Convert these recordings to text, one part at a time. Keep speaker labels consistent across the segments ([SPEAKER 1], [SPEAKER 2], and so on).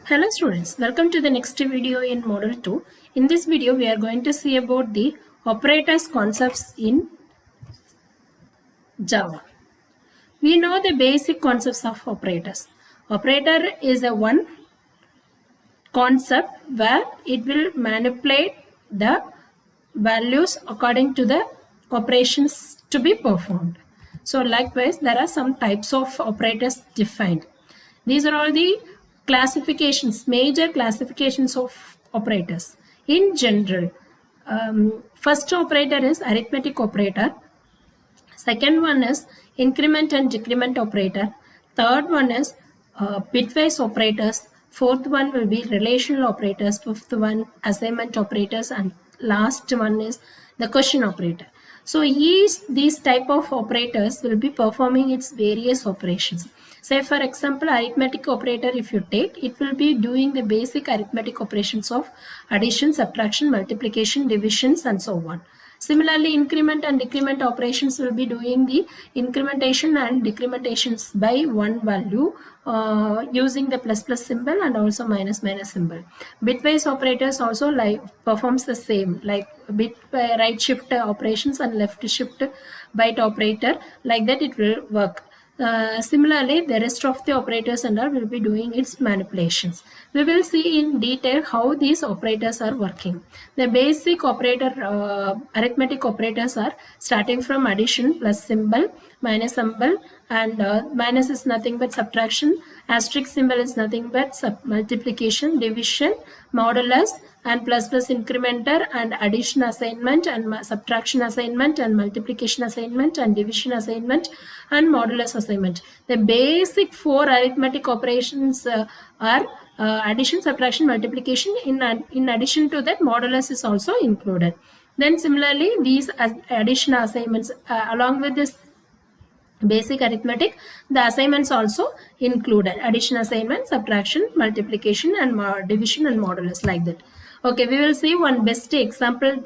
[SPEAKER 1] Hello students, welcome to the next video in Model 2. In this video, we are going to see about the operators concepts in Java. We know the basic concepts of operators. Operator is a one concept where it will manipulate the values according to the operations to be performed. So likewise, there are some types of operators defined. These are all the classifications, major classifications of operators. In general, first operator is arithmetic operator. Second one is increment and decrement operator. Third one is bitwise operators. Fourth one will be relational operators. Fifth one assignment operators, and last one is the question operator. So these type of operators will be performing its various operations. Say for example, arithmetic operator, if you take, it will be doing the basic arithmetic operations of addition, subtraction, multiplication, divisions, and so on. Similarly, increment and decrement operations will be doing the incrementation and decrementations by one value using the plus plus symbol and also minus minus symbol. Bitwise operators also performs the same, like bit right shift operations and left shift byte operator, like that it will work. Similarly, the rest of the operators and all will be doing its manipulations. We will see in detail how these operators are working. The basic arithmetic operators are starting from addition, plus symbol, minus symbol, and minus is nothing but subtraction, asterisk symbol is nothing but multiplication, division, modulus, and plus plus incrementer, and addition assignment, and subtraction assignment, and multiplication assignment, and division assignment, and modulus assignment. The basic four arithmetic operations are addition, subtraction, multiplication. In addition to that, modulus is also included. Then similarly, these addition assignments along with this basic arithmetic, the assignments also included: addition assignment, subtraction, multiplication, and division and modulus, like that. Okay, we will see one best example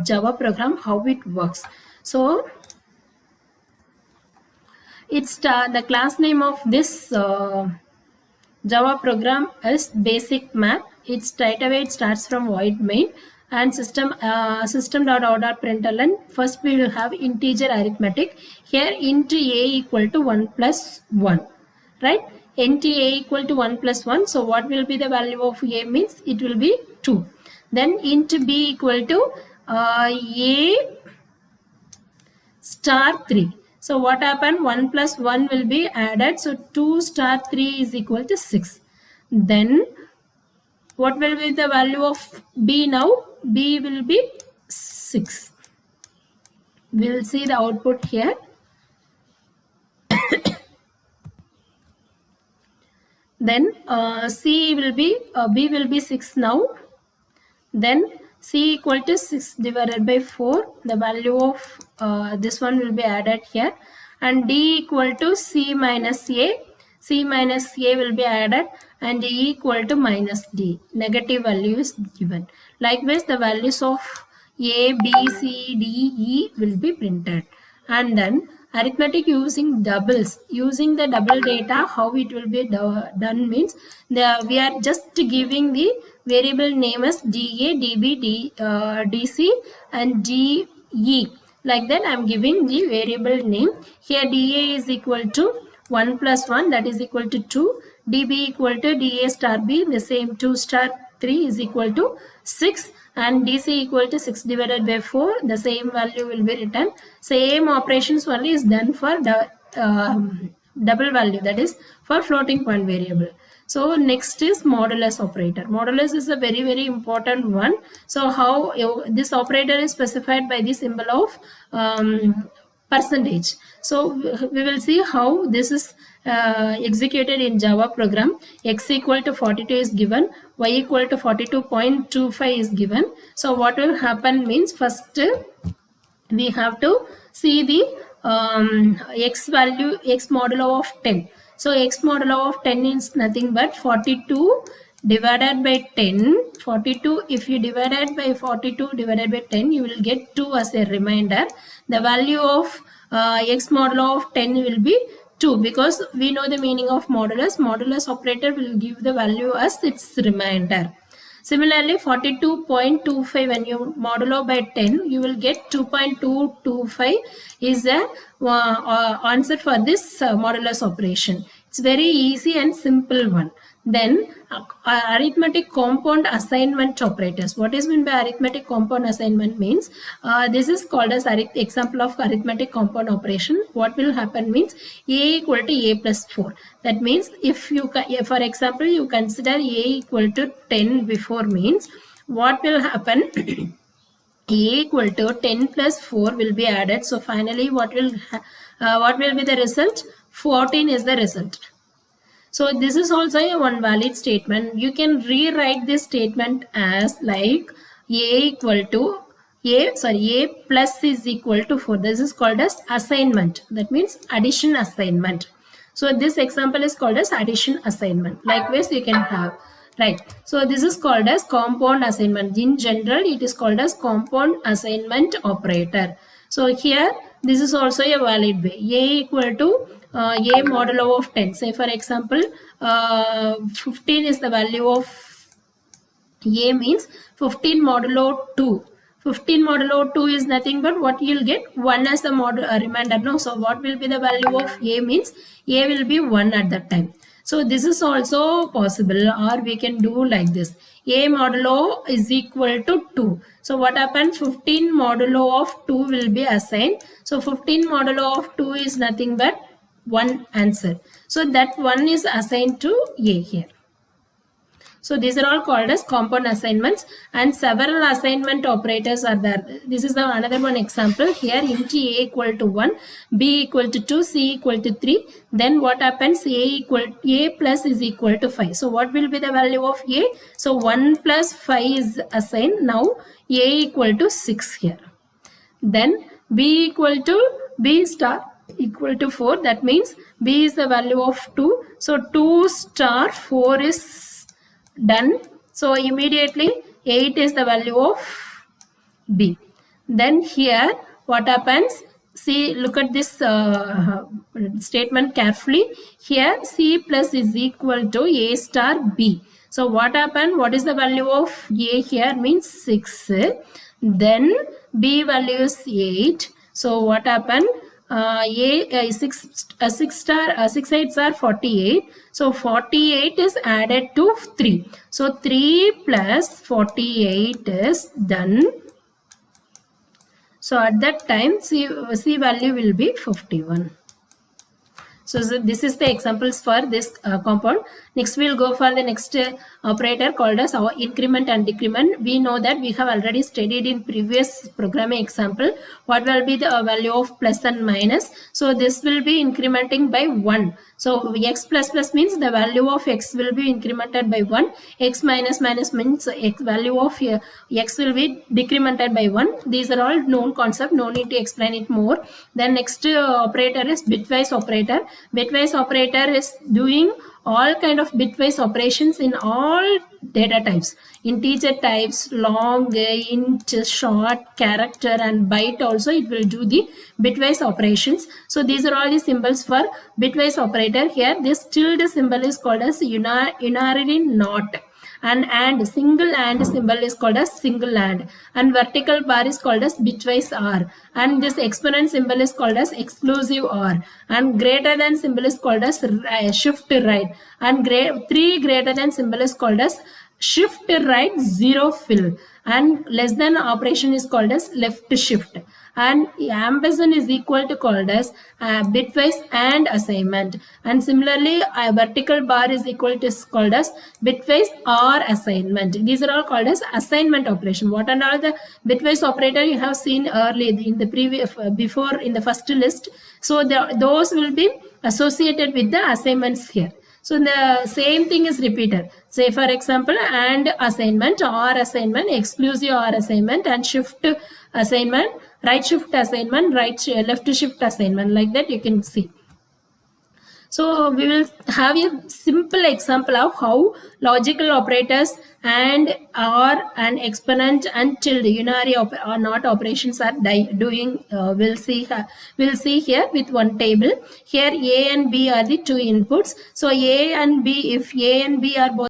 [SPEAKER 1] Java program, how it works. So it's the class name of this Java program is basic math. It's straight away it starts from void main and system.out.println. First we will have integer arithmetic. Here int a equal to 1 plus 1, right? Int a equal to 1 plus 1. So what will be the value of a means it will be 2. Then int b equal to a star 3. So what happened? 1 plus 1 will be added. So 2 star 3 is equal to 6. Then what will be the value of b now? B will be 6. We will see the output here. Then C will be, B will be 6 now. Then C equal to 6 divided by 4. The value of this one will be added here. And D equal to C minus A. C minus A will be added, and E equal to minus D. Negative value is given. Likewise, the values of A, B, C, D, E will be printed. And then arithmetic using doubles. Using the double data, how it will be done means we are just giving the variable name as DA, DB, DC, and DE. Like that, I am giving the variable name. Here DA is equal to 1 plus 1, that is equal to 2. DB equal to DA star B, the same 2 star 3 is equal to 6. And DC equal to 6 divided by 4, the same value will be written. Same operations only is done for the double value, that is for floating point variable. So next is modulus operator. Modulus is a very very important one. So how this operator is specified by the symbol of percentage. So we will see how this is executed in Java program. X equal to 42 is given, y equal to 42.25 is given. So what will happen means, first we have to see the x value, x modulo of 10. So x modulo of 10 is nothing but 42 divided by 10. 42, if you divide it by 42 divided by 10, you will get 2 as a reminder. The value of x modulo of 10 will be 2 because we know the meaning of modulus. Modulus operator will give the value as its remainder. Similarly, 42.25 when you modulo by 10, you will get 2.225 is the answer for this modulus operation. It's very easy and simple one. Then arithmetic compound assignment operators. What is meant by arithmetic compound assignment means this is called as example of arithmetic compound operation. What will happen means a equal to a plus 4. That means if you, for example, you consider a equal to 10 before means what will happen? A equal to 10 plus 4 will be added. So finally what will be the result? 14 is the result. So this is also a one valid statement. You can rewrite this statement as like a plus is equal to 4. This is called as assignment. That means addition assignment. So this example is called as addition assignment. Likewise, you can have, right. So this is called as compound assignment. In general, it is called as compound assignment operator. So here, this is also a valid way. A equal to a modulo of 10. Say for example, 15 is the value of a means 15 modulo 2. 15 modulo 2 is nothing but what you'll get 1 as the remainder. No, so what will be the value of a means a will be 1 at that time. So this is also possible, or we can do like this. A modulo is equal to 2. So what happens? 15 modulo of 2 will be assigned. So 15 modulo of 2 is nothing but 1 answer. So that 1 is assigned to A here. So these are all called as compound assignments, and several assignment operators are there. This is another one example. Here int a equal to 1, b equal to 2, c equal to 3. Then what happens? A plus is equal to 5. So what will be the value of a? So 1 plus 5 is assigned. Now a equal to 6 here. Then b equal to b star equal to 4. That means b is the value of 2. So 2 star 4 is done. So immediately 8 is the value of b. Then here what happens? See, look at this statement carefully. Here c plus is equal to a star b. So what happened? What is the value of a here? Means 6. Then b value is 8. So what happened? 6 8s are 48. So 48 is added to 3. So 3 plus 48 is done. So at that time C value will be 51. So this is the examples for this compound. Next we'll go for the next operator called as our increment and decrement. We know that we have already studied in previous programming example what will be the value of plus and minus. So this will be incrementing by 1. So x plus plus means the value of x will be incremented by 1. X minus minus means x value of x will be decremented by 1. These are all known concept. No need to explain it more. Then next operator is bitwise operator. Bitwise operator is doing all kind of bitwise operations in all data types. Integer types, long, int, short, character and byte also it will do the bitwise operations. So these are all the symbols for bitwise operator. Here this tilde symbol is called as unary not. And single and symbol is called as single and vertical bar is called as bitwise R, and this exponent symbol is called as exclusive R, and greater than symbol is called as shift right, and 3 greater than symbol is called as shift right 0 fill, and less than operation is called as left shift, and ampersand is equal to called as bitwise and assignment, and similarly a vertical bar is equal to called as bitwise or assignment. These are all called as assignment operation. What are all the bitwise operator you have seen earlier in the previous before in the first list. So those will be associated with the assignments here. So the same thing is repeated. Say for example, and assignment, or assignment, exclusive or assignment, and shift assignment, right shift assignment, left shift assignment, like that you can see. So we will have a simple example of how logical operators and or an exponent and tilde unary or not operations are doing. We'll see here with one table. Here A and B are the two inputs. So A and B, if A and B are both